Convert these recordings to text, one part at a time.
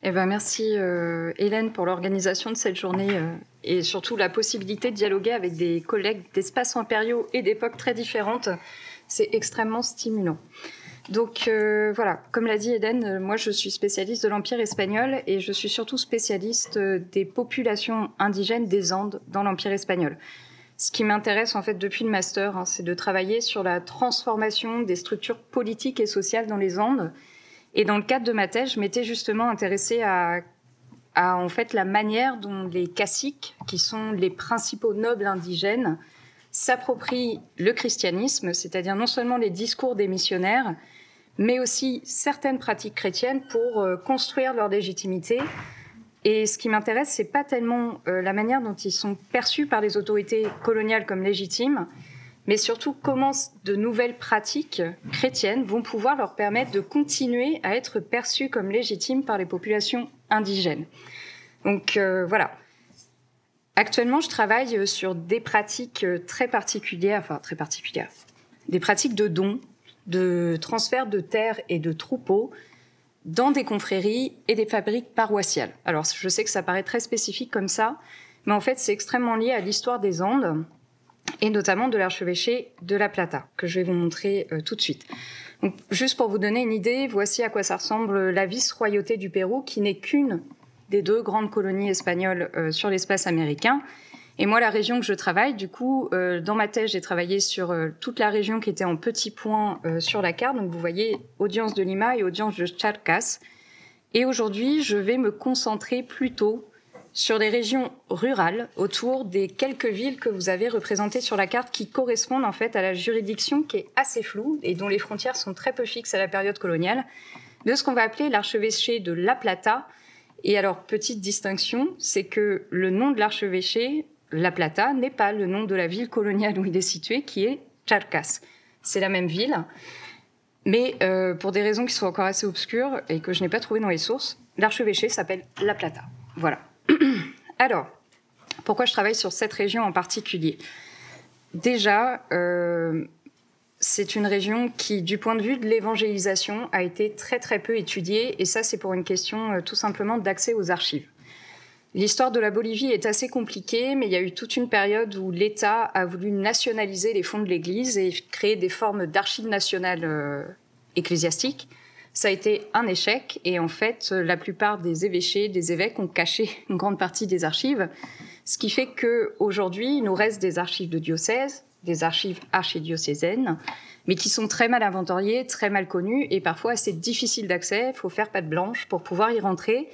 Eh ben, merci Hélène pour l'organisation de cette journée et surtout la possibilité de dialoguer avec des collègues d'espaces impériaux et d'époques très différentes. C'est extrêmement stimulant. Donc voilà, comme l'a dit Hélène, moi je suis spécialiste de l'Empire espagnol et je suis surtout spécialiste des populations indigènes des Andes dans l'Empire espagnol. Ce qui m'intéresse en fait depuis le master, c'est de travailler sur la transformation des structures politiques et sociales dans les Andes. Et dans le cadre de ma thèse, je m'étais justement intéressée à en fait la manière dont les caciques, qui sont les principaux nobles indigènes, s'approprient le christianisme, c'est-à-dire non seulement les discours des missionnaires, mais aussi certaines pratiques chrétiennes pour construire leur légitimité. Et ce qui m'intéresse, c'est pas tellement la manière dont ils sont perçus par les autorités coloniales comme légitimes, mais surtout comment de nouvelles pratiques chrétiennes vont pouvoir leur permettre de continuer à être perçues comme légitimes par les populations indigènes. Donc voilà. Actuellement, je travaille sur des pratiques très particulières, des pratiques de dons, de transfert de terres et de troupeaux dans des confréries et des fabriques paroissiales. Alors, je sais que ça paraît très spécifique comme ça, mais en fait, c'est extrêmement lié à l'histoire des Andes, et notamment de l'archevêché de La Plata, que je vais vous montrer tout de suite. Donc, juste pour vous donner une idée, voici à quoi ça ressemble la vice-royauté du Pérou, qui n'est qu'une des deux grandes colonies espagnoles sur l'espace américain. Et moi, la région que je travaille, du coup, dans ma thèse, j'ai travaillé sur toute la région qui était en petits points sur la carte. Donc, vous voyez, audience de Lima et audience de Charcas. Et aujourd'hui, je vais me concentrer plutôt sur des régions rurales autour des quelques villes que vous avez représentées sur la carte qui correspondent en fait à la juridiction qui est assez floue et dont les frontières sont très peu fixes à la période coloniale, de ce qu'on va appeler l'archevêché de La Plata. Et alors, petite distinction, c'est que le nom de l'archevêché, La Plata, n'est pas le nom de la ville coloniale où il est situé, qui est Charcas. C'est la même ville, mais pour des raisons qui sont encore assez obscures et que je n'ai pas trouvées dans les sources, l'archevêché s'appelle La Plata. Voilà. Alors, pourquoi je travaille sur cette région en particulier ? Déjà, c'est une région qui, du point de vue de l'évangélisation, a été très très peu étudiée, et ça c'est pour une question tout simplement d'accès aux archives. L'histoire de la Bolivie est assez compliquée, mais il y a eu toute une période où l'État a voulu nationaliser les fonds de l'Église et créer des formes d'archives nationales ecclésiastiques. Ça a été un échec et en fait, la plupart des évêchés, des évêques ont caché une grande partie des archives, ce qui fait qu'aujourd'hui, il nous reste des archives de diocèse, des archives archidiocésaines, mais qui sont très mal inventoriées, très mal connues et parfois assez difficiles d'accès. Il faut faire patte blanche pour pouvoir y rentrer.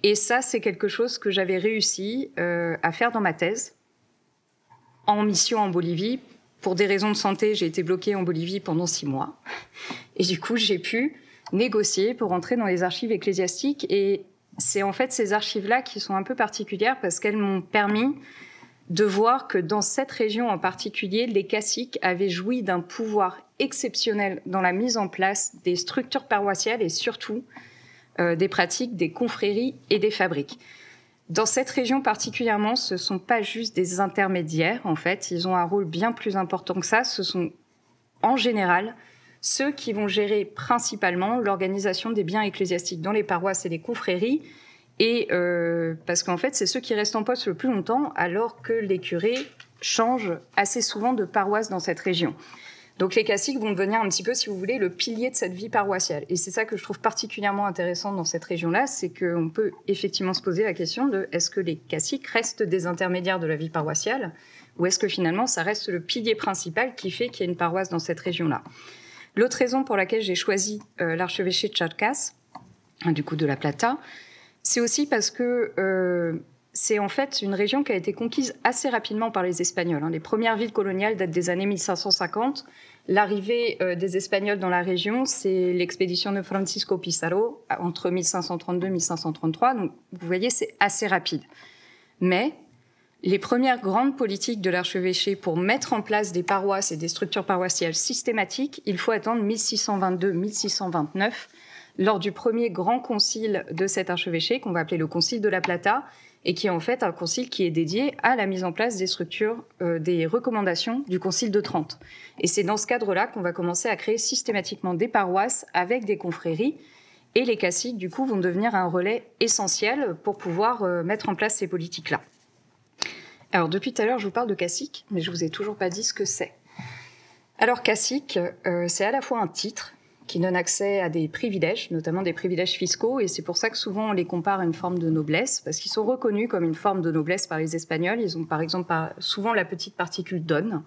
Et ça, c'est quelque chose que j'avais réussi à faire dans ma thèse, en mission en Bolivie. Pour des raisons de santé, j'ai été bloquée en Bolivie pendant 6 mois. Et du coup, j'ai pu négocier pour entrer dans les archives ecclésiastiques. Et c'est en fait ces archives-là qui sont un peu particulières parce qu'elles m'ont permis de voir que dans cette région en particulier, les caciques avaient joui d'un pouvoir exceptionnel dans la mise en place des structures paroissiales et surtout des pratiques, des confréries et des fabriques. Dans cette région particulièrement, ce ne sont pas juste des intermédiaires, en fait. Ils ont un rôle bien plus important que ça. Ce sont, en général, ceux qui vont gérer principalement l'organisation des biens ecclésiastiques dans les paroisses et les confréries, et parce qu'en fait, c'est ceux qui restent en poste le plus longtemps, alors que les curés changent assez souvent de paroisse dans cette région. Donc les caciques vont devenir un petit peu, si vous voulez, le pilier de cette vie paroissiale. Et c'est ça que je trouve particulièrement intéressant dans cette région-là, c'est qu'on peut effectivement se poser la question de est-ce que les caciques restent des intermédiaires de la vie paroissiale ou est-ce que finalement ça reste le pilier principal qui fait qu'il y a une paroisse dans cette région-là. L'autre raison pour laquelle j'ai choisi l'archevêché de Charcas, du coup de La Plata, c'est aussi parce que c'est en fait une région qui a été conquise assez rapidement par les Espagnols. Les premières villes coloniales datent des années 1550. L'arrivée des Espagnols dans la région, c'est l'expédition de Francisco Pizarro entre 1532 et 1533. Donc, vous voyez, c'est assez rapide. Mais les premières grandes politiques de l'archevêché pour mettre en place des paroisses et des structures paroissiales systématiques, il faut attendre 1622-1629, lors du premier grand concile de cet archevêché, qu'on va appeler le concile de La Plata, et qui est en fait un concile qui est dédié à la mise en place des structures, des recommandations du concile de Trente. Et c'est dans ce cadre-là qu'on va commencer à créer systématiquement des paroisses avec des confréries. Et les caciques, du coup, vont devenir un relais essentiel pour pouvoir mettre en place ces politiques-là. Alors, depuis tout à l'heure, je vous parle de cacique, mais je ne vous ai toujours pas dit ce que c'est. Alors, cacique, c'est à la fois un titre qui donne accès à des privilèges, notamment des privilèges fiscaux, et c'est pour ça que souvent on les compare à une forme de noblesse, parce qu'ils sont reconnus comme une forme de noblesse par les Espagnols. Ils ont par exemple souvent la petite particule don,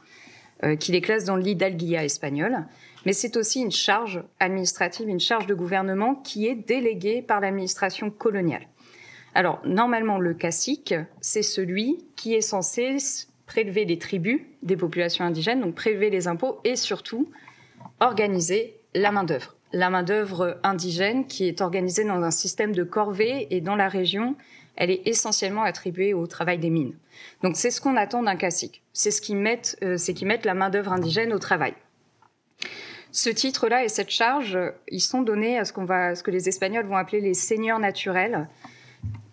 qui les classe dans le l'hidalguía espagnol, mais c'est aussi une charge administrative, une charge de gouvernement qui est déléguée par l'administration coloniale. Alors, normalement, le cacique, c'est celui qui est censé prélever les tributs des populations indigènes, donc prélever les impôts et surtout organiser la main-d'œuvre. La main-d'œuvre indigène qui est organisée dans un système de corvées et dans la région, elle est essentiellement attribuée au travail des mines. Donc c'est ce qu'on attend d'un cacique. C'est qu'ils mettent la main-d'œuvre indigène au travail. Ce titre-là et cette charge, ils sont donnés à ce que les Espagnols vont appeler les seigneurs naturels,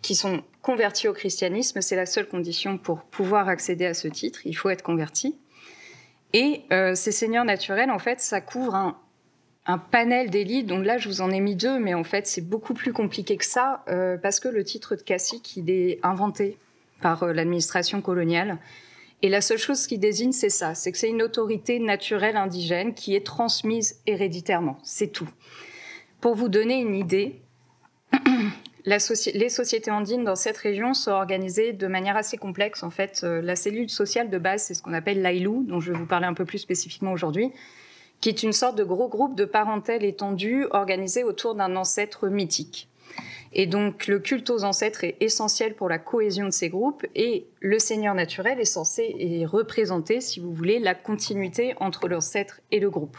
qui sont convertis au christianisme. C'est la seule condition pour pouvoir accéder à ce titre. Il faut être converti. Et ces seigneurs naturels, en fait, ça couvre un panel d'élites. Donc là, je vous en ai mis 2, mais en fait, c'est beaucoup plus compliqué que ça, parce que le titre de cacique, il est inventé par l'administration coloniale. Et la seule chose qui désigne, c'est ça, c'est que c'est une autorité naturelle indigène qui est transmise héréditairement. C'est tout. Pour vous donner une idée, les sociétés andines dans cette région sont organisées de manière assez complexe. En fait, la cellule sociale de base, c'est ce qu'on appelle l'Aïlou, dont je vais vous parler un peu plus spécifiquement aujourd'hui, qui est une sorte de gros groupe de parentèle étendu organisé autour d'un ancêtre mythique. Et donc, le culte aux ancêtres est essentiel pour la cohésion de ces groupes, et le seigneur naturel est censé représenter, si vous voulez, la continuité entre l'ancêtre et le groupe.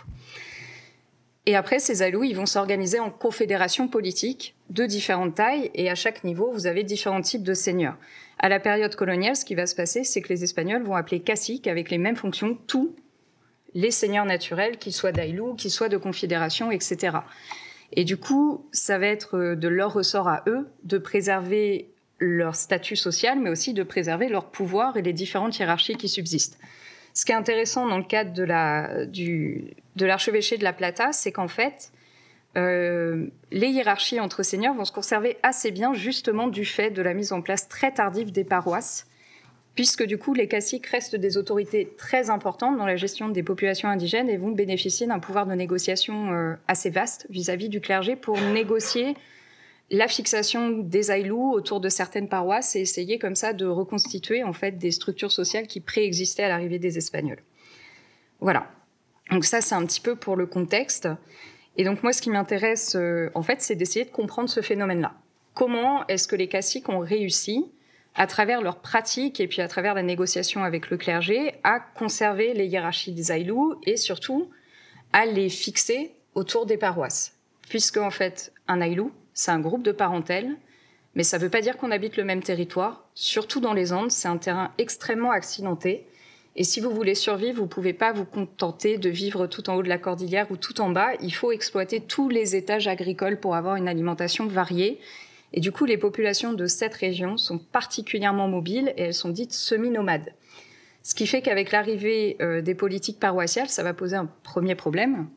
Et après, ces Aïlous, ils vont s'organiser en confédérations politiques de différentes tailles, et à chaque niveau, vous avez différents types de seigneurs. À la période coloniale, ce qui va se passer, c'est que les Espagnols vont appeler caciques, avec les mêmes fonctions, tous les seigneurs naturels, qu'ils soient d'Aïlou, qu'ils soient de confédération, etc. Et du coup, ça va être de leur ressort à eux de préserver leur statut social, mais aussi de préserver leur pouvoir et les différentes hiérarchies qui subsistent. Ce qui est intéressant dans le cadre de l'archevêché de La Plata, c'est qu'en fait, les hiérarchies entre seigneurs vont se conserver assez bien, justement du fait de la mise en place très tardive des paroisses, puisque du coup, les caciques restent des autorités très importantes dans la gestion des populations indigènes et vont bénéficier d'un pouvoir de négociation assez vaste vis-à-vis du clergé pour négocier la fixation des Aïlous autour de certaines paroisses et essayer comme ça de reconstituer en fait des structures sociales qui préexistaient à l'arrivée des Espagnols. Voilà. Donc ça, c'est un petit peu pour le contexte. Et donc moi, ce qui m'intéresse, en fait, c'est d'essayer de comprendre ce phénomène-là. Comment est-ce que les caciques ont réussi, à travers leurs pratiques et puis à travers la négociation avec le clergé, à conserver les hiérarchies des Aïlous et surtout à les fixer autour des paroisses. Puisque, en fait, un Aïlou, c'est un groupe de parentèle, mais ça ne veut pas dire qu'on habite le même territoire. Surtout dans les Andes, c'est un terrain extrêmement accidenté. Et si vous voulez survivre, vous ne pouvez pas vous contenter de vivre tout en haut de la cordillère ou tout en bas. Il faut exploiter tous les étages agricoles pour avoir une alimentation variée. Et du coup, les populations de cette région sont particulièrement mobiles et elles sont dites semi-nomades. Ce qui fait qu'avec l'arrivée des politiques paroissiales, ça va poser un premier problème.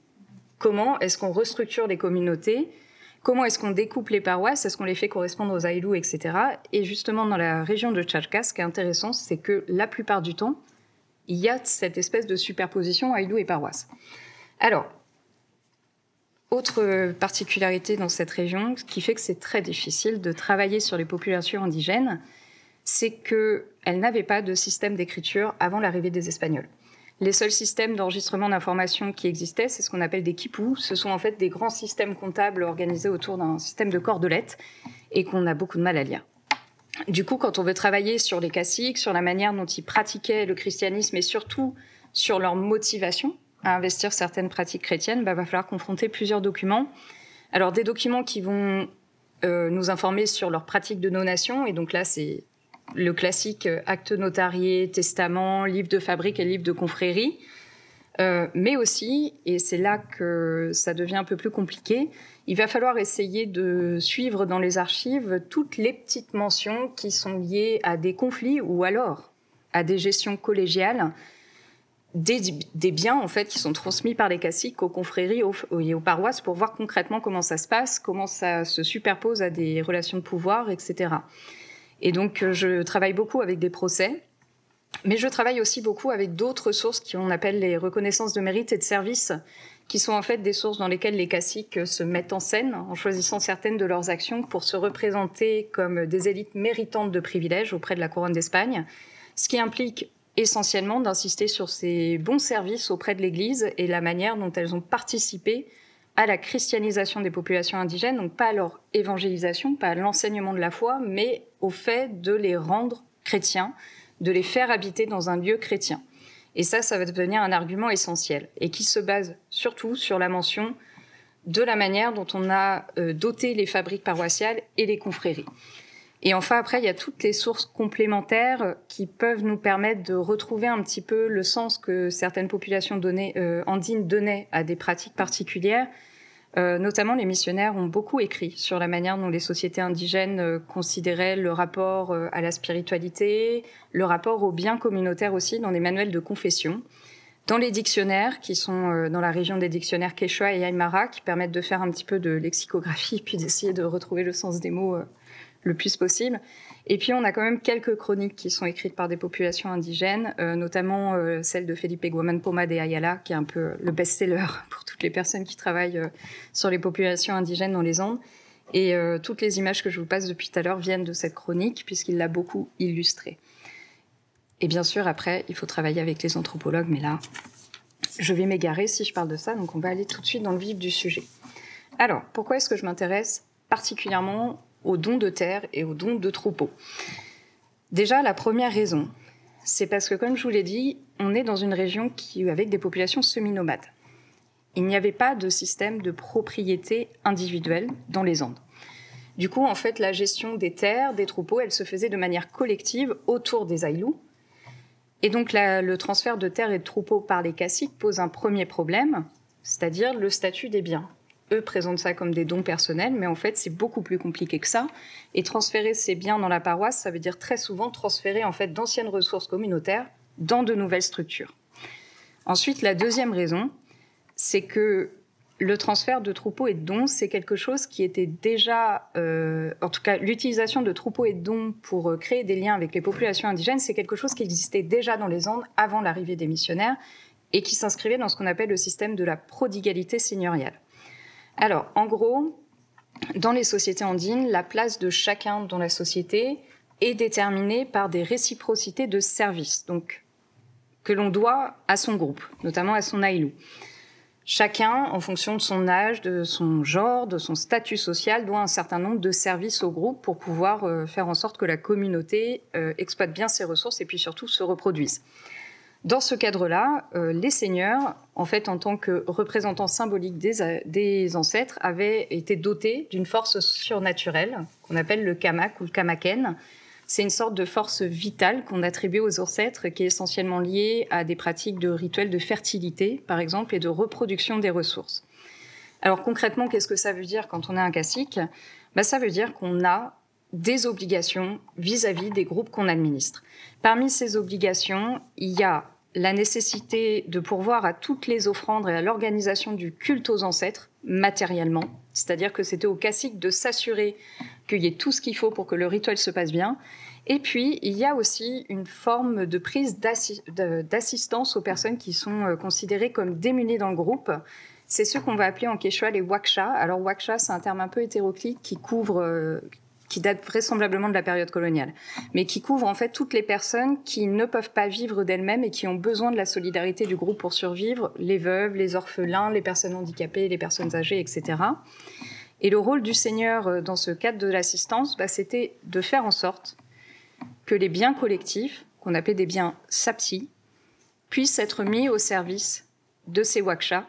Comment est-ce qu'on restructure les communautés ? Comment est-ce qu'on découpe les paroisses ? Est-ce qu'on les fait correspondre aux Aïlous, etc. Et justement, dans la région de Charcas, ce qui est intéressant, c'est que la plupart du temps, il y a cette espèce de superposition Aïlous et paroisse. Alors, autre particularité dans cette région, ce qui fait que c'est très difficile de travailler sur les populations indigènes, c'est qu'elles n'avaient pas de système d'écriture avant l'arrivée des Espagnols. Les seuls systèmes d'enregistrement d'informations qui existaient, c'est ce qu'on appelle des quipus. Ce sont en fait des grands systèmes comptables organisés autour d'un système de cordelettes et qu'on a beaucoup de mal à lire. Du coup, quand on veut travailler sur les caciques, sur la manière dont ils pratiquaient le christianisme et surtout sur leur motivation à investir certaines pratiques chrétiennes, va falloir confronter plusieurs documents. Alors, des documents qui vont nous informer sur leurs pratiques de donation, et donc là, c'est le classique acte notarié, testament, livre de fabrique et livre de confrérie, mais aussi, et c'est là que ça devient un peu plus compliqué, il va falloir essayer de suivre dans les archives toutes les petites mentions qui sont liées à des conflits ou alors à des gestions collégiales des biens en fait qui sont transmis par les caciques aux confréries et aux paroisses pour voir concrètement comment ça se passe, comment ça se superpose à des relations de pouvoir, etc. Et donc je travaille beaucoup avec des procès, mais je travaille aussi beaucoup avec d'autres sources qu'on appelle les reconnaissances de mérite et de service, qui sont en fait des sources dans lesquelles les caciques se mettent en scène en choisissant certaines de leurs actions pour se représenter comme des élites méritantes de privilèges auprès de la couronne d'Espagne, ce qui implique essentiellement d'insister sur ces bons services auprès de l'Église et la manière dont elles ont participé à la christianisation des populations indigènes, donc pas à leur évangélisation, pas à l'enseignement de la foi, mais au fait de les rendre chrétiens, de les faire habiter dans un lieu chrétien. Et ça va devenir un argument essentiel et qui se base surtout sur la mention de la manière dont on a doté les fabriques paroissiales et les confréries. Et enfin, après, il y a toutes les sources complémentaires qui peuvent nous permettre de retrouver un petit peu le sens que certaines populations andines donnaient à des pratiques particulières. Notamment, les missionnaires ont beaucoup écrit sur la manière dont les sociétés indigènes considéraient le rapport à la spiritualité, le rapport au bien communautaire aussi dans les manuels de confession, dans les dictionnaires qui sont dans la région des dictionnaires Quechua et Aymara qui permettent de faire un petit peu de lexicographie puis d'essayer de retrouver le sens des mots le plus possible. Et puis, on a quand même quelques chroniques qui sont écrites par des populations indigènes, notamment celle de Felipe Guaman Poma de Ayala, qui est un peu le best-seller pour toutes les personnes qui travaillent sur les populations indigènes dans les Andes. Et toutes les images que je vous passe depuis tout à l'heure viennent de cette chronique, puisqu'il l'a beaucoup illustrée. Et bien sûr, après, il faut travailler avec les anthropologues, mais là, je vais m'égarer si je parle de ça, donc on va aller tout de suite dans le vif du sujet. Alors, pourquoi est-ce que je m'intéresse particulièrement aux dons de terre et aux dons de troupeaux? Déjà, la première raison, c'est parce que, comme je vous l'ai dit, on est dans une région avec des populations semi-nomades. Il n'y avait pas de système de propriété individuelle dans les Andes. Du coup, en fait, la gestion des terres, des troupeaux, elle se faisait de manière collective autour des Aylous. Et donc, le transfert de terres et de troupeaux par les caciques pose un premier problème, c'est-à-dire le statut des biens. Eux présentent ça comme des dons personnels, mais en fait, c'est beaucoup plus compliqué que ça. Et transférer ces biens dans la paroisse, ça veut dire très souvent transférer en fait d'anciennes ressources communautaires dans de nouvelles structures. Ensuite, la deuxième raison, c'est que le transfert de troupeaux et de dons, c'est quelque chose qui était déjà... en tout cas, l'utilisation de troupeaux et de dons pour créer des liens avec les populations indigènes, c'est quelque chose qui existait déjà dans les Andes avant l'arrivée des missionnaires et qui s'inscrivait dans ce qu'on appelle le système de la prodigalité seigneuriale. Alors, en gros, dans les sociétés andines, la place de chacun dans la société est déterminée par des réciprocités de services, donc que l'on doit à son groupe, notamment à son Aylou. Chacun, en fonction de son âge, de son genre, de son statut social, doit un certain nombre de services au groupe pour pouvoir faire en sorte que la communauté exploite bien ses ressources et puis surtout se reproduise. Dans ce cadre-là, les seigneurs, en fait, en tant que représentants symboliques des ancêtres, avaient été dotés d'une force surnaturelle qu'on appelle le kamak ou le kamaken. C'est une sorte de force vitale qu'on attribue aux ancêtres qui est essentiellement liée à des pratiques de rituels de fertilité, par exemple, et de reproduction des ressources. Alors concrètement, qu'est-ce que ça veut dire quand on est un cacique ? Ça veut dire qu'on a des obligations vis-à-vis des groupes qu'on administre. Parmi ces obligations, il y a la nécessité de pourvoir à toutes les offrandes et à l'organisation du culte aux ancêtres matériellement, c'est-à-dire que c'était au cacique de s'assurer qu'il y ait tout ce qu'il faut pour que le rituel se passe bien. Et puis, il y a aussi une forme de prise d'assistance aux personnes qui sont considérées comme démunies dans le groupe. C'est ce qu'on va appeler en quechua les waksha. Alors, waksha, c'est un terme un peu hétéroclite qui date vraisemblablement de la période coloniale, mais qui couvre en fait toutes les personnes qui ne peuvent pas vivre d'elles-mêmes et qui ont besoin de la solidarité du groupe pour survivre, les veuves, les orphelins, les personnes handicapées, les personnes âgées, etc. Et le rôle du Seigneur dans ce cadre de l'assistance, c'était de faire en sorte que les biens collectifs, qu'on appelait des biens sapsi, puissent être mis au service de ces waksha,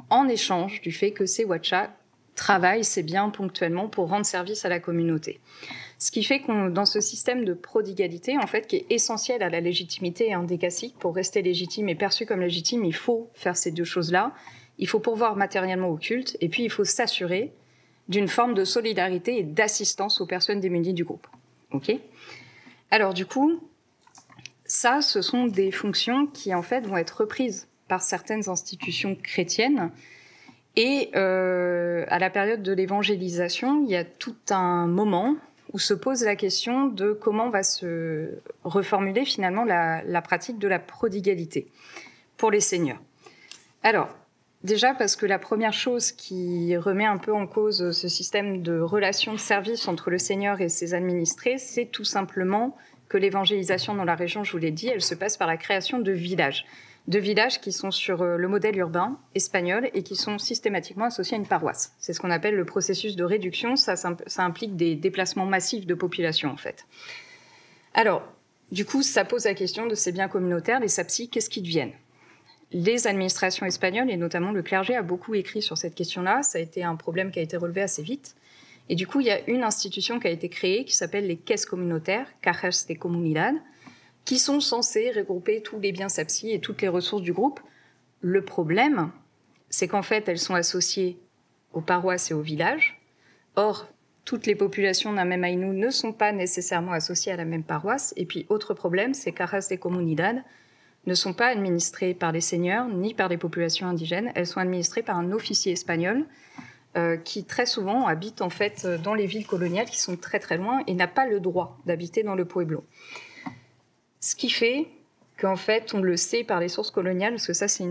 en échange du fait que ces waksha travaillent ces biens ponctuellement pour rendre service à la communauté. Ce qui fait qu'on, dans ce système de prodigalité, en fait, qui est essentiel à la légitimité des caciques, pour rester légitime et perçu comme légitime, il faut faire ces deux choses-là. Il faut pourvoir matériellement au culte, et puis il faut s'assurer d'une forme de solidarité et d'assistance aux personnes démunies du groupe. Ok ? Alors du coup, ça, ce sont des fonctions qui, en fait, vont être reprises par certaines institutions chrétiennes. Et à la période de l'évangélisation, il y a tout un moment où se pose la question de comment va se reformuler finalement la pratique de la prodigalité pour les seigneurs. Alors, déjà parce que la première chose qui remet un peu en cause ce système de relations de service entre le seigneur et ses administrés, c'est tout simplement que l'évangélisation dans la région, je vous l'ai dit, elle se passe par la création de villages qui sont sur le modèle urbain espagnol et qui sont systématiquement associés à une paroisse. C'est ce qu'on appelle le processus de réduction. Ça implique des déplacements massifs de population, en fait. Alors, du coup, ça pose la question de ces biens communautaires, les SAPSI, qu'est-ce qu'ils deviennent ? Les administrations espagnoles, et notamment le clergé, a beaucoup écrit sur cette question-là. Ça a été un problème qui a été relevé assez vite. Et du coup, il y a une institution qui a été créée qui s'appelle les caisses communautaires, Cajas de Comunidad, qui sont censés regrouper tous les biens SAPSI et toutes les ressources du groupe. Le problème, c'est qu'en fait, elles sont associées aux paroisses et aux villages. Or, toutes les populations d'un même Aïnou ne sont pas nécessairement associées à la même paroisse. Et puis, autre problème, c'est qu'Cajas de Comunidad ne sont pas administrées par les seigneurs ni par les populations indigènes. Elles sont administrées par un officier espagnol qui, très souvent, habite en fait dans les villes coloniales qui sont très très loin et n'a pas le droit d'habiter dans le pueblo. Ce qui fait qu'en fait, on le sait par les sources coloniales, parce que ça, c'est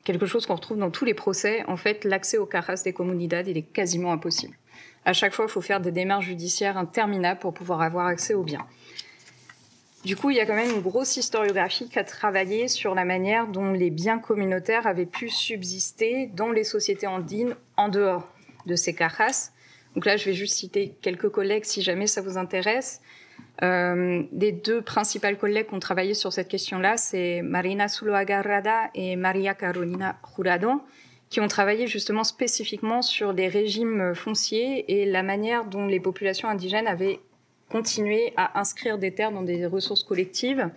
quelque chose qu'on retrouve dans tous les procès. En fait, l'accès aux cajas de comunidad, il est quasiment impossible. À chaque fois, il faut faire des démarches judiciaires interminables pour pouvoir avoir accès aux biens. Du coup, il y a quand même une grosse historiographie à travailler sur la manière dont les biens communautaires avaient pu subsister dans les sociétés andines en dehors de ces cajas. Donc là, je vais juste citer quelques collègues si jamais ça vous intéresse. Les deux principales collègues qui ont travaillé sur cette question-là, c'est Marina Zuloaga Rada et Maria Carolina Jurado, qui ont travaillé justement spécifiquement sur les régimes fonciers et la manière dont les populations indigènes avaient continué à inscrire des terres dans des ressources collectives.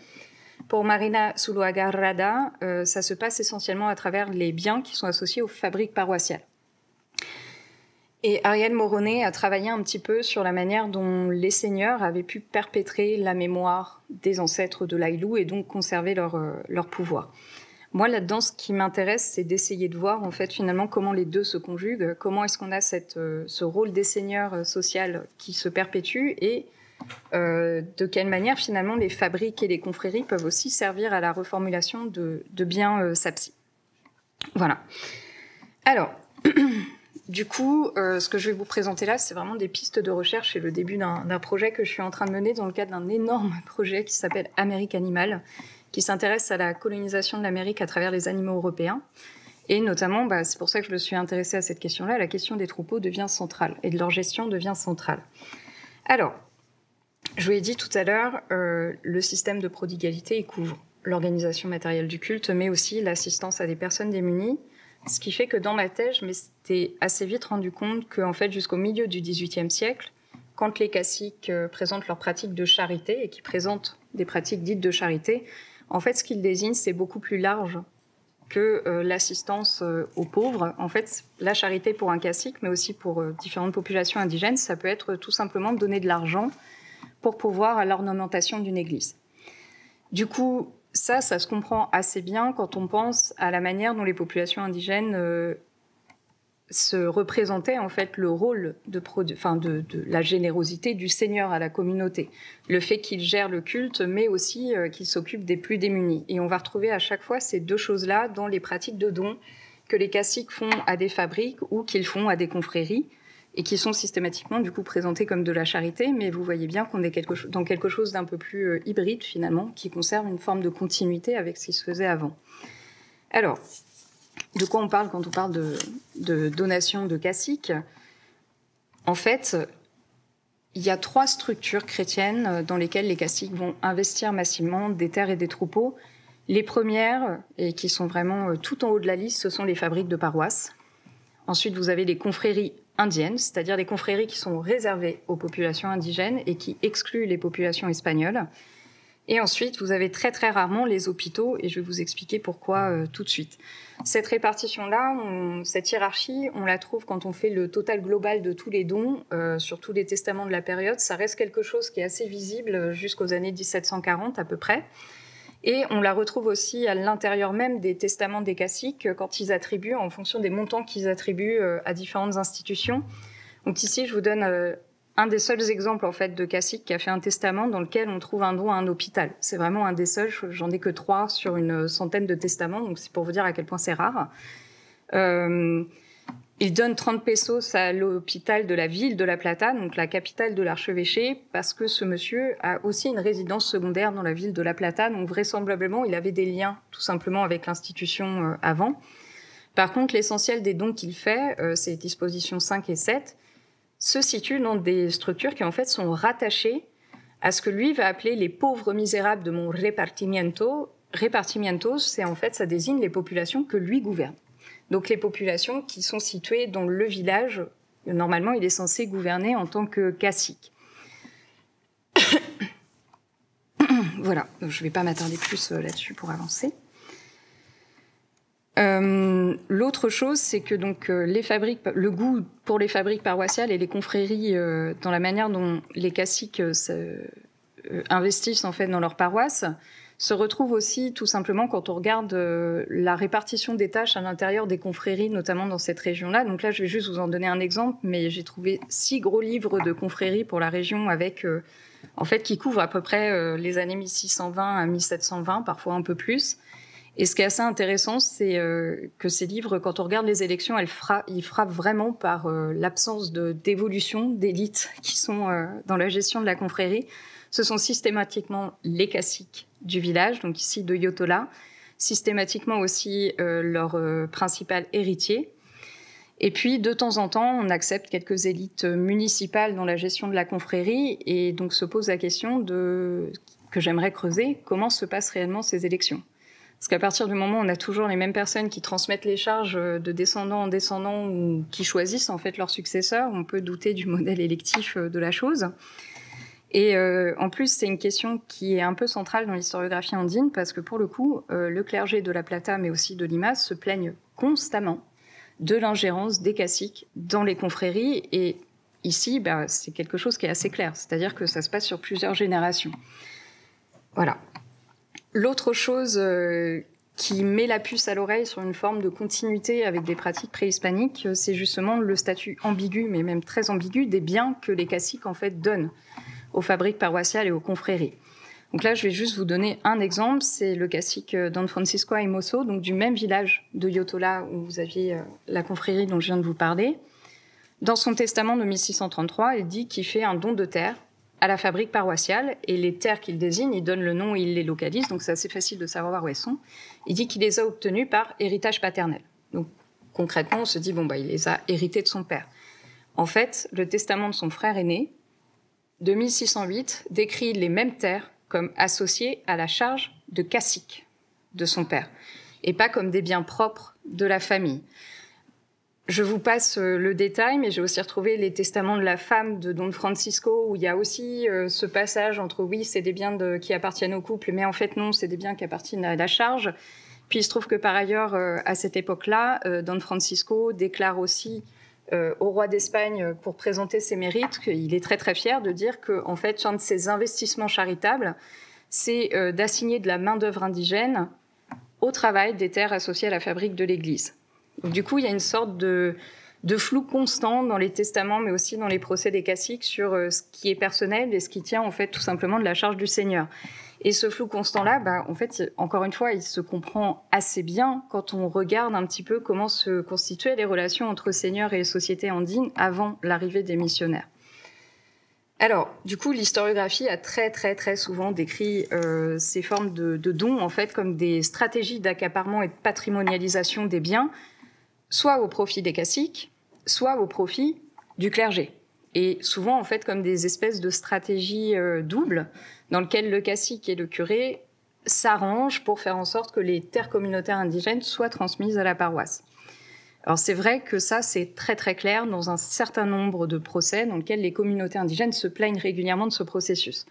Pour Marina Zuloaga Rada, ça se passe essentiellement à travers les biens qui sont associés aux fabriques paroissiales. Et Ariel Moronet a travaillé un petit peu sur la manière dont les seigneurs avaient pu perpétrer la mémoire des ancêtres de l'Aïlou et donc conserver leur pouvoir. Moi, là-dedans, ce qui m'intéresse, c'est d'essayer de voir, en fait, finalement, comment les deux se conjuguent, comment est-ce qu'on a ce rôle des seigneurs social qui se perpétue et de quelle manière, finalement, les fabriques et les confréries peuvent aussi servir à la reformulation de biens SAPSI. Voilà. Alors... Du coup, ce que je vais vous présenter là, c'est vraiment des pistes de recherche et le début d'un projet que je suis en train de mener dans le cadre d'un énorme projet qui s'appelle Amérique Animale, qui s'intéresse à la colonisation de l'Amérique à travers les animaux européens. Et notamment, c'est pour ça que je me suis intéressée à cette question-là, la question des troupeaux devient centrale et de leur gestion devient centrale. Alors, je vous l'ai dit tout à l'heure, le système de prodigalité, il couvre l'organisation matérielle du culte, mais aussi l'assistance à des personnes démunies. Ce qui fait que dans ma thèse, je m'étais assez vite rendu compte qu'en fait, jusqu'au milieu du XVIIIe siècle, quand les caciques présentent leurs pratiques de charité et qui présentent des pratiques dites de charité, en fait, ce qu'ils désignent, c'est beaucoup plus large que l'assistance aux pauvres. En fait, la charité pour un cacique, mais aussi pour différentes populations indigènes, ça peut être tout simplement donner de l'argent pour pourvoir à l'ornementation d'une église. Du coup, ça se comprend assez bien quand on pense à la manière dont les populations indigènes se représentaient en fait le rôle de la générosité du Seigneur à la communauté, le fait qu'il gère le culte, mais aussi qu'il s'occupe des plus démunis. Et on va retrouver à chaque fois ces deux choses-là dans les pratiques de dons que les caciques font à des fabriques ou qu'ils font à des confréries, et qui sont systématiquement du coup présentés comme de la charité, mais vous voyez bien qu'on est dans quelque chose d'un peu plus hybride finalement, qui conserve une forme de continuité avec ce qui se faisait avant. Alors, de quoi on parle quand on parle de donation de caciques ? En fait, il y a 3 structures chrétiennes dans lesquelles les caciques vont investir massivement des terres et des troupeaux. Les premières, et qui sont vraiment tout en haut de la liste, ce sont les fabriques de paroisses. Ensuite, vous avez les confréries indiennes, c'est-à-dire les confréries qui sont réservées aux populations indigènes et qui excluent les populations espagnoles. Et ensuite, vous avez très très rarement les hôpitaux, et je vais vous expliquer pourquoi tout de suite. Cette répartition-là, cette hiérarchie, on la trouve quand on fait le total global de tous les dons, sur tous les testaments de la période. Ça reste quelque chose qui est assez visible jusqu'aux années 1740 à peu près. Et on la retrouve aussi à l'intérieur même des testaments des caciques, quand ils attribuent, en fonction des montants qu'ils attribuent à différentes institutions. Donc ici, je vous donne un des seuls exemples en fait de cacique qui a fait un testament dans lequel on trouve un don à un hôpital. C'est vraiment un des seuls, j'en ai que 3 sur une centaine de testaments, donc c'est pour vous dire à quel point c'est rare. Il donne 30 pesos à l'hôpital de la ville de La Plata, donc la capitale de l'archevêché, parce que ce monsieur a aussi une résidence secondaire dans la ville de La Plata, donc vraisemblablement il avait des liens tout simplement avec l'institution avant. Par contre, l'essentiel des dons qu'il fait, c'est dispositions 5 et 7, se situe dans des structures qui en fait sont rattachées à ce que lui va appeler les pauvres misérables de mon repartimiento. Repartimientos, c'est en fait, ça désigne les populations que lui gouverne. Donc les populations qui sont situées dans le village, normalement il est censé gouverner en tant que cacique. Voilà, je ne vais pas m'attarder plus là-dessus pour avancer. L'autre chose, c'est que donc le goût pour les fabriques paroissiales et les confréries dans la manière dont les caciques investissent en fait dans leur paroisse se retrouve aussi tout simplement quand on regarde la répartition des tâches à l'intérieur des confréries, notamment dans cette région-là. Donc là, je vais juste vous en donner un exemple, mais j'ai trouvé 6 gros livres de confréries pour la région avec en fait qui couvrent à peu près les années 1620 à 1720, parfois un peu plus. Et ce qui est assez intéressant, c'est que ces livres, quand on regarde les élections, ils frappent vraiment par l'absence d'évolution d'élites qui sont dans la gestion de la confrérie. Ce sont systématiquement les caciques du village, donc ici de Yotola, systématiquement aussi leur principal héritier. Et puis, de temps en temps, on accepte quelques élites municipales dans la gestion de la confrérie, et donc se pose la question que j'aimerais creuser, comment se passent réellement ces élections ? Parce qu'à partir du moment où on a toujours les mêmes personnes qui transmettent les charges de descendant en descendant ou qui choisissent en fait leurs successeurs, on peut douter du modèle électif de la chose. Et en plus, c'est une question qui est un peu centrale dans l'historiographie andine parce que pour le coup, le clergé de La Plata, mais aussi de Lima, se plaignent constamment de l'ingérence des caciques dans les confréries. Et ici, c'est quelque chose qui est assez clair, c'est-à-dire que ça se passe sur plusieurs générations. Voilà. L'autre chose qui met la puce à l'oreille sur une forme de continuité avec des pratiques préhispaniques, c'est justement le statut ambigu, mais même très ambigu, des biens que les caciques en fait donnent aux fabriques paroissiales et aux confréries. Donc là, je vais juste vous donner un exemple, c'est le cacique Don Francisco Aimoso, donc du même village de Yotola où vous aviez la confrérie dont je viens de vous parler. Dans son testament de 1633, il dit qu'il fait un don de terre à la fabrique paroissiale, et les terres qu'il désigne, il donne le nom et il les localise, donc c'est assez facile de savoir où elles sont. Il dit qu'il les a obtenues par héritage paternel. Donc concrètement, on se dit, il les a héritées de son père. En fait, le testament de son frère aîné, de 1608, décrit les mêmes terres comme associées à la charge de cacique de son père, et pas comme des biens propres de la famille. Je vous passe le détail, mais j'ai aussi retrouvé les testaments de la femme de Don Francisco, où il y a aussi ce passage entre oui, c'est des biens qui appartiennent au couple, mais en fait non, c'est des biens qui appartiennent à la charge. Puis il se trouve que par ailleurs, à cette époque-là, Don Francisco déclare aussi au roi d'Espagne, pour présenter ses mérites, qu'il est très très fier de dire que en fait, un de ses investissements charitables, c'est d'assigner de la main-d'œuvre indigène au travail des terres associées à la fabrique de l'Église. Donc, du coup, il y a une sorte de flou constant dans les testaments, mais aussi dans les procès des caciques sur ce qui est personnel et ce qui tient en fait tout simplement de la charge du Seigneur. Et ce flou constant-là, en fait, encore une fois, il se comprend assez bien quand on regarde un petit peu comment se constituaient les relations entre seigneurs et société andine avant l'arrivée des missionnaires. Alors, du coup, l'historiographie a très, très, très souvent décrit ces formes de dons, en fait, comme des stratégies d'accaparement et de patrimonialisation des biens, soit au profit des caciques, soit au profit du clergé. Et souvent, en fait, comme des espèces de stratégies doubles, dans lesquelles le cacique et le curé s'arrangent pour faire en sorte que les terres communautaires indigènes soient transmises à la paroisse. Alors c'est vrai que ça, c'est très très clair dans un certain nombre de procès dans lesquels les communautés indigènes se plaignent régulièrement de ce processus.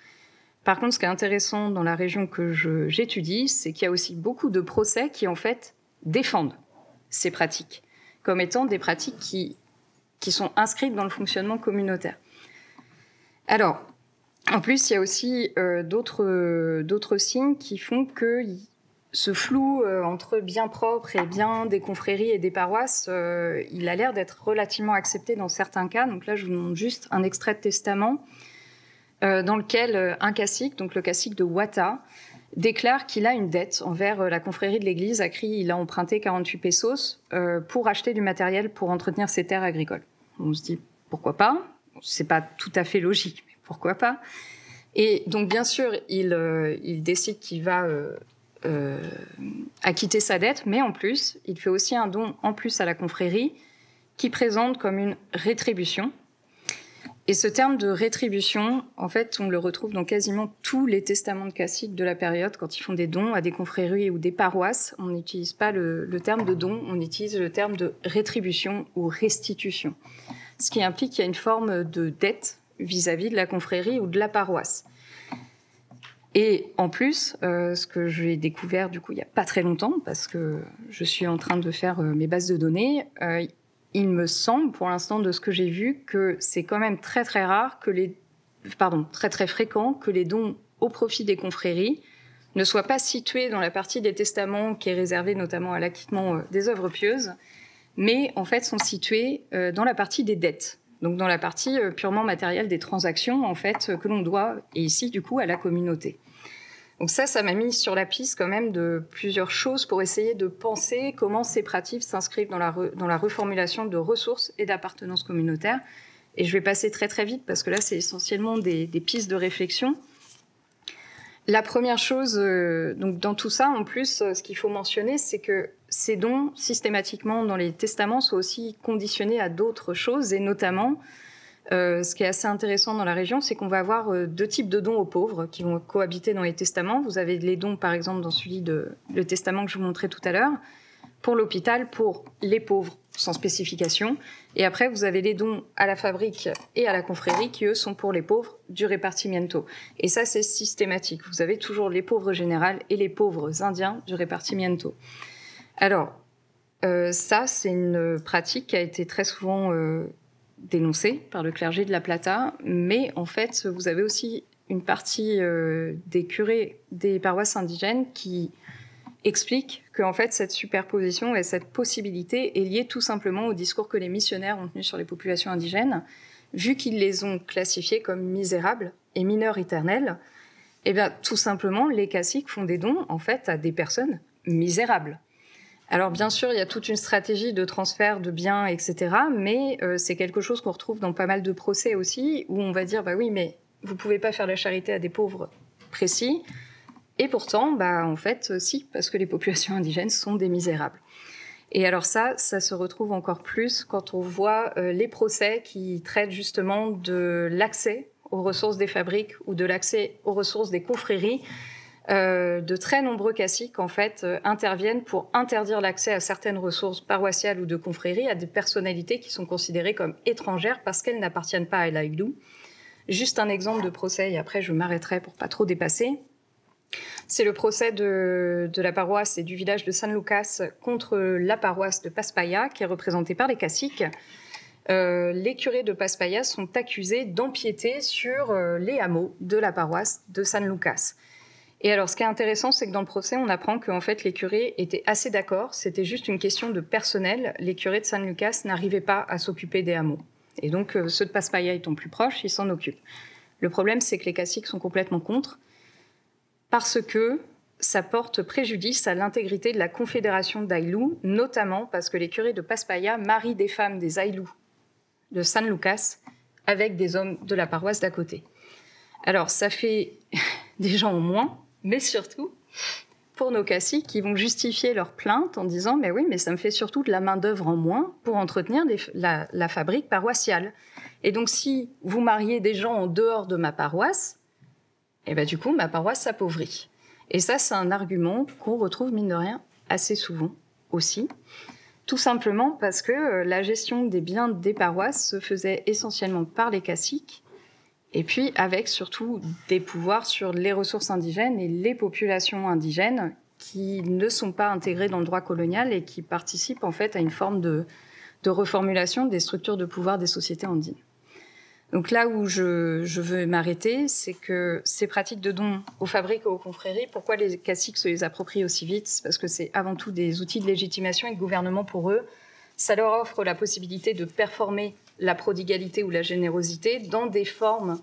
Par contre, ce qui est intéressant dans la région que j'étudie, c'est qu'il y a aussi beaucoup de procès qui, en fait, défendent ces pratiques comme étant des pratiques qui sont inscrites dans le fonctionnement communautaire. Alors, en plus, il y a aussi d'autres signes qui font que ce flou entre bien propre et bien des confréries et des paroisses, il a l'air d'être relativement accepté dans certains cas. Donc là, je vous montre juste un extrait de testament dans lequel un cacique, donc le cacique de Huata, déclare qu'il a une dette envers la confrérie de l'église. À qui il a emprunté 48 pesos pour acheter du matériel pour entretenir ses terres agricoles. On se dit, pourquoi pas? C'est pas tout à fait logique, mais pourquoi pas? Et donc, bien sûr, il décide qu'il va acquitter sa dette, mais en plus, il fait aussi un don en plus à la confrérie qui présente comme une rétribution. Et ce terme de rétribution, en fait, on le retrouve dans quasiment tous les testaments de caciques de la période. Quand ils font des dons à des confréries ou des paroisses, on n'utilise pas le terme de don, on utilise le terme de rétribution ou restitution. Ce qui implique qu'il y a une forme de dette vis-à-vis de la confrérie ou de la paroisse. Et en plus, ce que j'ai découvert du coup il n'y a pas très longtemps, parce que je suis en train de faire mes bases de données, il me semble, pour l'instant, de ce que j'ai vu, que c'est quand même très très rare très très fréquent que les dons au profit des confréries ne soient pas situés dans la partie des testaments qui est réservée notamment à l'acquittement des œuvres pieuses, mais en fait sont situés dans la partie des dettes, donc dans la partie purement matérielle des transactions en fait que l'on doit, et ici du coup à la communauté. Donc ça m'a mis sur la piste quand même de plusieurs choses pour essayer de penser comment ces pratiques s'inscrivent dans la reformulation de ressources et d'appartenance communautaire. Et je vais passer très très vite parce que là c'est essentiellement des pistes de réflexion. La première chose, donc dans tout ça, en plus, ce qu'il faut mentionner, c'est que ces dons, systématiquement dans les testaments, sont aussi conditionnés à d'autres choses, et notamment, ce qui est assez intéressant dans la région, c'est qu'on va avoir deux types de dons aux pauvres qui vont cohabiter dans les testaments. Vous avez les dons, par exemple, dans le testament que je vous montrais tout à l'heure, pour l'hôpital, pour les pauvres, sans spécification. Et après, vous avez les dons à la fabrique et à la confrérie qui, eux, sont pour les pauvres du répartimiento. Et ça, c'est systématique. Vous avez toujours les pauvres générales et les pauvres indiens du répartimiento. Alors, ça, c'est une pratique qui a été très souvent dénoncée par le clergé de La Plata. Mais en fait, vous avez aussi une partie des curés des paroisses indigènes qui explique que en fait, cette superposition et cette possibilité est liée tout simplement au discours que les missionnaires ont tenu sur les populations indigènes, vu qu'ils les ont classifiées comme misérables et mineurs éternels. Et bien, tout simplement, les caciques font des dons en fait à des personnes misérables. Alors bien sûr, il y a toute une stratégie de transfert de biens, etc. Mais c'est quelque chose qu'on retrouve dans pas mal de procès aussi, où on va dire, bah oui, mais vous pouvez pas faire la charité à des pauvres précis. Et pourtant, en fait, si, parce que les populations indigènes sont des misérables. Et alors ça se retrouve encore plus quand on voit les procès qui traitent justement de l'accès aux ressources des fabriques ou de l'accès aux ressources des confréries. De très nombreux caciques, en fait, interviennent pour interdire l'accès à certaines ressources paroissiales ou de confréries à des personnalités qui sont considérées comme étrangères parce qu'elles n'appartiennent pas à l'Aïlou. Juste un exemple de procès, et après je m'arrêterai pour pas trop dépasser. C'est le procès de la paroisse et du village de San Lucas contre la paroisse de Paspaya, qui est représentée par les caciques. Les curés de Paspaya sont accusés d'empiéter sur les hameaux de la paroisse de San Lucas. Et alors, ce qui est intéressant, c'est que dans le procès, on apprend qu'en fait, les curés étaient assez d'accord. C'était juste une question de personnel. Les curés de San Lucas n'arrivaient pas à s'occuper des hameaux. Et donc, ceux de Paspaya étant plus proches, ils s'en occupent. Le problème, c'est que les caciques sont complètement contre, parce que ça porte préjudice à l'intégrité de la confédération d'Aïlou, notamment parce que les curés de Paspaya marient des femmes des Aïlous de San Lucas avec des hommes de la paroisse d'à côté. Alors, ça fait des gens en moins, mais surtout, pour nos caciques, qui vont justifier leur plainte en disant « Mais oui, mais ça me fait surtout de la main-d'œuvre en moins pour entretenir la fabrique paroissiale. Et donc, si vous mariez des gens en dehors de ma paroisse, et du coup, ma paroisse s'appauvrit. » Et ça, c'est un argument qu'on retrouve, mine de rien, assez souvent aussi. Tout simplement parce que la gestion des biens des paroisses se faisait essentiellement par les caciques Et puis avec surtout des pouvoirs sur les ressources indigènes et les populations indigènes qui ne sont pas intégrées dans le droit colonial et qui participent en fait à une forme de reformulation des structures de pouvoir des sociétés andines. Donc là où je veux m'arrêter, c'est que ces pratiques de dons aux fabriques et aux confréries, pourquoi les caciques se les approprient aussi vite? C'est parce que c'est avant tout des outils de légitimation et de gouvernement pour eux. Ça leur offre la possibilité de performer la prodigalité ou la générosité dans des formes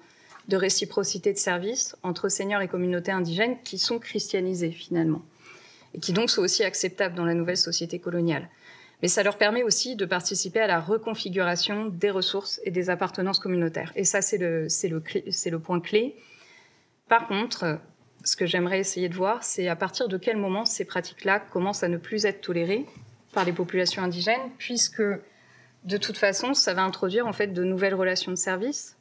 de réciprocité de service entre seigneurs et communautés indigènes qui sont christianisées finalement et qui donc sont aussi acceptables dans la nouvelle société coloniale. Mais ça leur permet aussi de participer à la reconfiguration des ressources et des appartenances communautaires. Et ça, c'est le point clé. Par contre, ce que j'aimerais essayer de voir, c'est à partir de quel moment ces pratiques-là commencent à ne plus être tolérées par les populations indigènes, puisque de toute façon, ça va introduire en fait de nouvelles relations de service,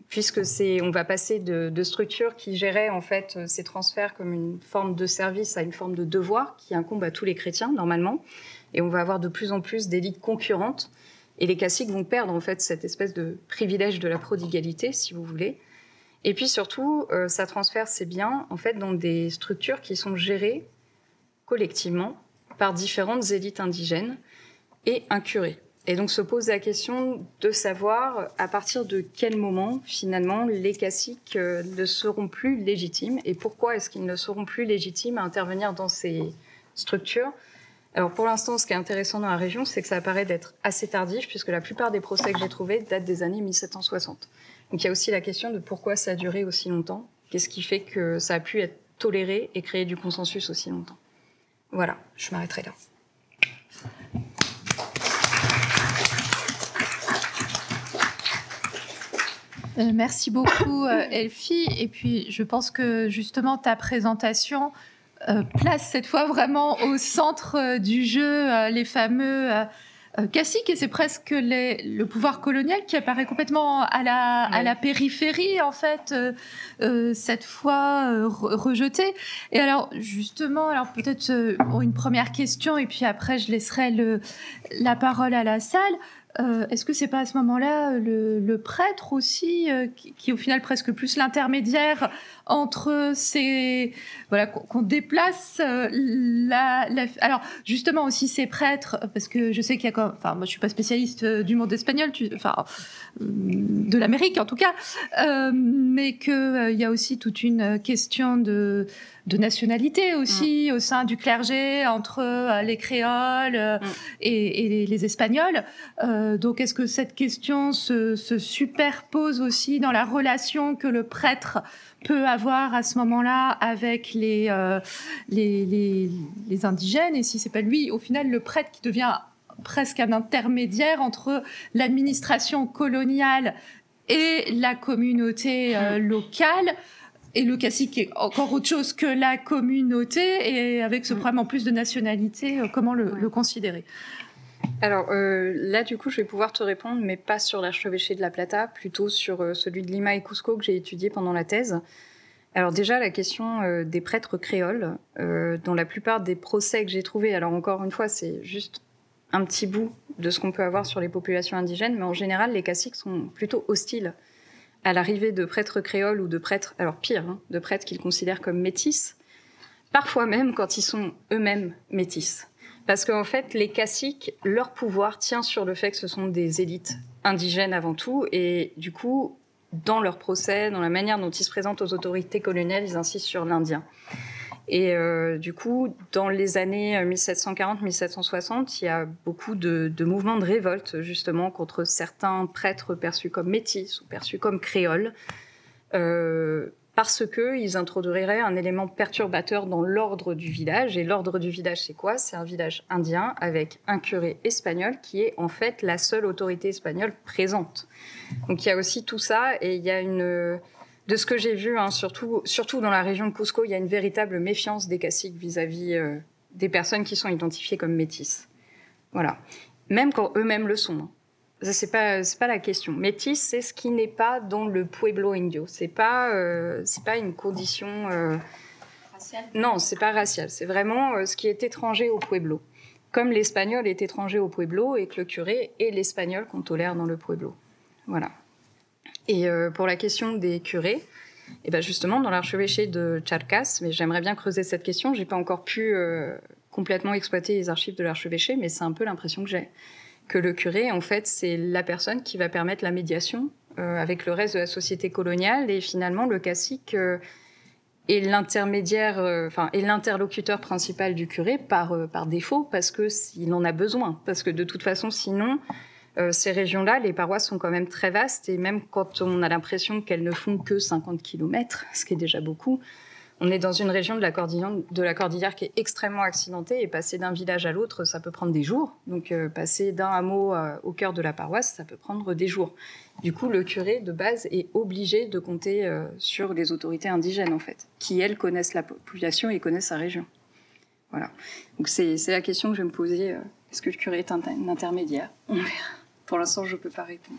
puisque on va passer de structures qui géraient en fait ces transferts comme une forme de service à une forme de devoir qui incombe à tous les chrétiens normalement. Et on va avoir de plus en plus d'élites concurrentes. Et les caciques vont perdre en fait cette espèce de privilège de la prodigalité, si vous voulez. Et puis surtout, ça transfère ces biens en fait dans des structures qui sont gérées collectivement par différentes élites indigènes et un curé. Et donc se pose la question de savoir à partir de quel moment finalement les caciques ne seront plus légitimes et pourquoi est-ce qu'ils ne seront plus légitimes à intervenir dans ces structures. Alors pour l'instant, ce qui est intéressant dans la région, c'est que ça apparaît d'être assez tardif, puisque la plupart des procès que j'ai trouvés datent des années 1760. Donc il y a aussi la question de pourquoi ça a duré aussi longtemps, qu'est-ce qui fait que ça a pu être toléré et créer du consensus aussi longtemps. Voilà, je m'arrêterai là. Merci beaucoup, Elfie. Et puis, je pense que justement, ta présentation place cette fois vraiment au centre du jeu les fameux caciques, et c'est presque le pouvoir colonial qui apparaît complètement à la périphérie, en fait, cette fois rejeté. Et alors, justement, peut-être une première question, et puis après, je laisserai la parole à la salle. Est-ce que c'est pas à ce moment-là le prêtre aussi qui est au final presque plus l'intermédiaire entre ces qu'on déplace alors justement aussi ces prêtres, parce que je sais qu'il y a moi je suis pas spécialiste du monde espagnol, de l'Amérique en tout cas, mais que il y a aussi toute une question de nationalité aussi au sein du clergé entre les créoles et les espagnols. Donc est-ce que cette question se superpose aussi dans la relation que le prêtre peut avoir à ce moment-là avec les indigènes, et si c'est pas lui, au final, le prêtre qui devient presque un intermédiaire entre l'administration coloniale et la communauté locale, et le cacique est encore autre chose que la communauté, et avec ce problème en plus de nationalité, comment le considérer? Alors là, du coup, je vais pouvoir te répondre, mais pas sur l'archevêché de La Plata, plutôt sur celui de Lima et Cusco que j'ai étudié pendant la thèse. Alors déjà, la question des prêtres créoles, dans la plupart des procès que j'ai trouvés, alors encore une fois, c'est juste un petit bout de ce qu'on peut avoir sur les populations indigènes, mais en général, les caciques sont plutôt hostiles à l'arrivée de prêtres créoles ou de prêtres, alors pire, de prêtres qu'ils considèrent comme métis, parfois même quand ils sont eux-mêmes métis. Parce qu'en fait, les caciques, leur pouvoir tient sur le fait que ce sont des élites indigènes avant tout, et du coup, dans leur procès, dans la manière dont ils se présentent aux autorités coloniales, ils insistent sur l'Indien. Et du coup, dans les années 1740-1760, il y a beaucoup de mouvements de révolte, justement, contre certains prêtres perçus comme métis ou perçus comme créoles, parce qu'ils introduiraient un élément perturbateur dans l'ordre du village. Et l'ordre du village, c'est quoi? C'est un village indien avec un curé espagnol qui est en fait la seule autorité espagnole présente. Donc il y a aussi tout ça, et il y a de ce que j'ai vu, surtout dans la région de Cusco, il y a une véritable méfiance des caciques vis-à-vis des personnes qui sont identifiées comme métisses. Voilà. Même quand eux-mêmes le sont. Ça, c'est pas la question. Métis, c'est ce qui n'est pas dans le pueblo indio. C'est pas une condition raciale. Non, c'est pas racial. C'est vraiment ce qui est étranger au pueblo. Comme l'espagnol est étranger au pueblo et que le curé est l'espagnol qu'on tolère dans le pueblo. Voilà. Et pour la question des curés, et ben justement, dans l'archevêché de Charcas, mais j'aimerais bien creuser cette question, j'ai pas encore pu complètement exploiter les archives de l'archevêché, mais c'est un peu l'impression que j'ai. Que le curé, en fait, c'est la personne qui va permettre la médiation avec le reste de la société coloniale, et finalement, le cacique est l'intermédiaire, est l'interlocuteur principal du curé par défaut, parce qu'il en a besoin, parce que de toute façon, sinon, ces régions-là, les paroisses sont quand même très vastes, et même quand on a l'impression qu'elles ne font que 50 km, ce qui est déjà beaucoup, on est dans une région de la cordillère qui est extrêmement accidentée, et passer d'un village à l'autre, ça peut prendre des jours. Donc passer d'un hameau au cœur de la paroisse, ça peut prendre des jours. Du coup, le curé, de base, est obligé de compter sur les autorités indigènes, en fait, qui, elles, connaissent la population et connaissent sa région. Voilà. Donc c'est la question que je vais me poser. Est-ce que le curé est un intermédiaire ? On verra. Pour l'instant, je ne peux pas répondre.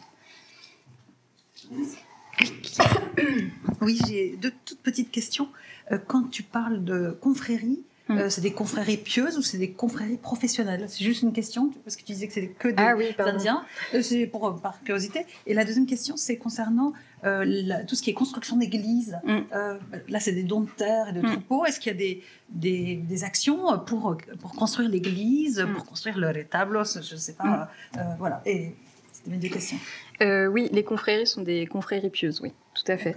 Oui, j'ai deux toutes petites questions. Quand tu parles de confréries, c'est des confréries pieuses ou c'est des confréries professionnelles? C'est juste une question, parce que tu disais que c'était que des Indiens. C'est par curiosité. Et la deuxième question, c'est concernant tout ce qui est construction d'églises. Là, c'est des dons de terre et de troupeaux. Est-ce qu'il y a des actions pour construire l'église, pour construire le rétablo, je ne sais pas. Voilà. Et c'était mes deux questions. Oui, les confréries sont des confréries pieuses, oui, tout à fait.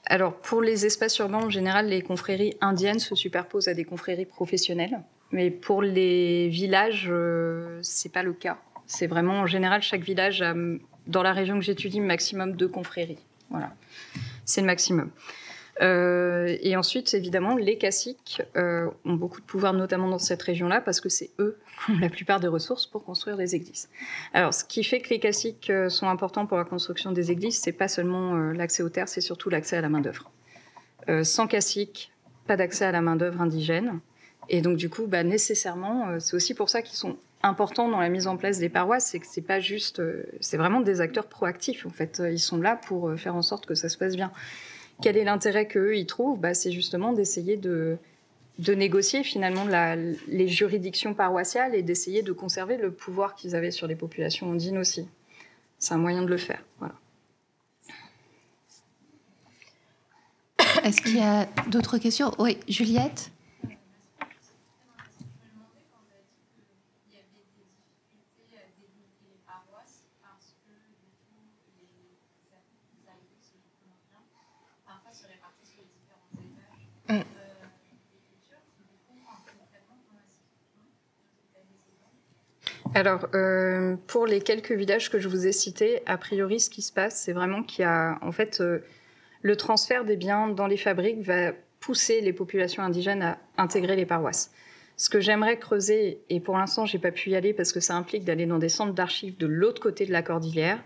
Alors, pour les espaces urbains, en général, les confréries indiennes se superposent à des confréries professionnelles. Mais pour les villages, c'est pas le cas. C'est vraiment, en général, chaque village a, dans la région que j'étudie, maximum 2 confréries. Voilà, c'est le maximum. Et ensuite, évidemment, les caciques ont beaucoup de pouvoir, notamment dans cette région-là, parce que c'est eux qui ont la plupart des ressources pour construire des églises. Alors, ce qui fait que les caciques sont importants pour la construction des églises, c'est pas seulement l'accès aux terres, c'est surtout l'accès à la main-d'œuvre. Sans caciques, pas d'accès à la main-d'œuvre indigène. Et donc, du coup, nécessairement, c'est aussi pour ça qu'ils sont importants dans la mise en place des paroisses, c'est que c'est pas juste, c'est vraiment des acteurs proactifs. En fait, ils sont là pour faire en sorte que ça se passe bien. Quel est l'intérêt qu'eux y trouvent ? C'est justement d'essayer de négocier finalement les juridictions paroissiales et d'essayer de conserver le pouvoir qu'ils avaient sur les populations andines aussi. C'est un moyen de le faire. Voilà. Est-ce qu'il y a d'autres questions ? Oui, Juliette ? Alors, pour les quelques villages que je vous ai cités, a priori, ce qui se passe, c'est vraiment qu'il y a, en fait, le transfert des biens dans les fabriques va pousser les populations indigènes à intégrer les paroisses. Ce que j'aimerais creuser, et pour l'instant, j'ai pas pu y aller parce que ça implique d'aller dans des centres d'archives de l'autre côté de la cordillère,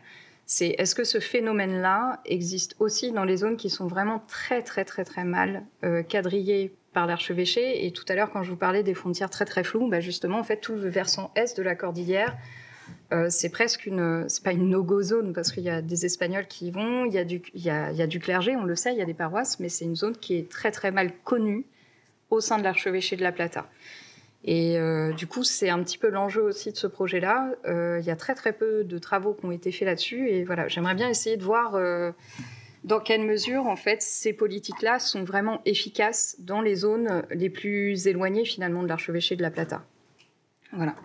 c'est est-ce que ce phénomène-là existe aussi dans les zones qui sont vraiment très, très, très, très mal quadrillées par l'archevêché. Et tout à l'heure, quand je vous parlais des frontières très très floues, justement, en fait, tout le versant est de la cordillère, c'est presque c'est pas une no-go zone parce qu'il y a des Espagnols qui y vont, il y a du clergé, on le sait, il y a des paroisses, mais c'est une zone qui est très très mal connue au sein de l'archevêché de La Plata. Et du coup, c'est un petit peu l'enjeu aussi de ce projet-là. Il y a très très peu de travaux qui ont été faits là-dessus, et voilà, j'aimerais bien essayer de voir dans quelle mesure, en fait, ces politiques-là sont vraiment efficaces dans les zones les plus éloignées, finalement, de l'archevêché de La Plata. Voilà.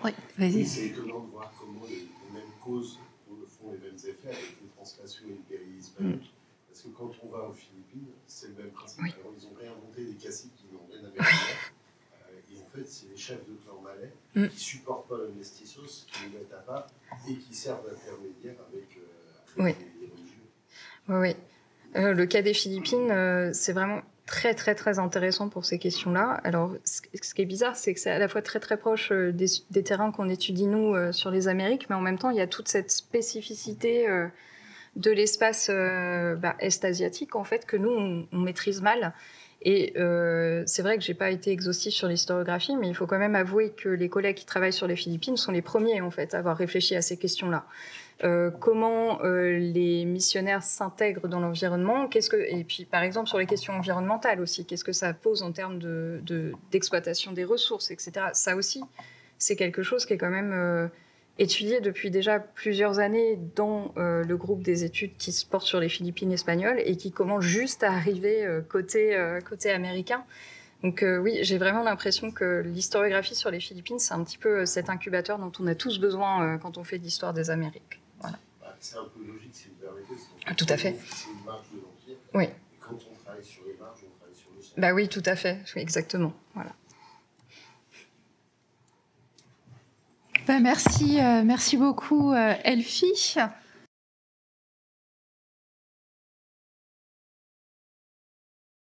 Oui, vas-y. C'est étonnant de voir comment les mêmes causes font les mêmes effets avec les translations impériales. Parce que quand on va aux Philippines, c'est le même principe. Oui. Alors, ils ont réinventé des caciques qui n'ont rien à voir. Et en fait, c'est les chefs de clan malais qui ne supportent pas le mestizos, qui les mettent à part et qui servent d'intermédiaire avec les religieux. Oui. Le cas des Philippines, c'est vraiment très, très, très intéressant pour ces questions-là. Alors, ce qui est bizarre, c'est que c'est à la fois très, très proche des terrains qu'on étudie, nous, sur les Amériques, mais en même temps, il y a toute cette spécificité de l'espace est-asiatique, en fait, que nous, on maîtrise mal. Et c'est vrai que j'ai pas été exhaustive sur l'historiographie, mais il faut quand même avouer que les collègues qui travaillent sur les Philippines sont les premiers, en fait, à avoir réfléchi à ces questions-là. Comment les missionnaires s'intègrent dans l'environnement, et puis par exemple sur les questions environnementales aussi, qu'est-ce que ça pose en termes d'exploitation des ressources, etc. Ça aussi, c'est quelque chose qui est quand même étudié depuis déjà plusieurs années dans le groupe des études qui se portent sur les Philippines espagnoles et qui commence juste à arriver côté américain. Donc oui, j'ai vraiment l'impression que l'historiographie sur les Philippines, c'est un petit peu cet incubateur dont on a tous besoin quand on fait de l'histoire des Amériques. Voilà. C'est un peu logique, si vous permettez. Tout à fait. C'est une marge de l'Empire. Oui. Et quand on travaille sur les marges, on travaille sur le centre. Bah oui, tout à fait. Oui, exactement. Voilà. Merci beaucoup, Elfie.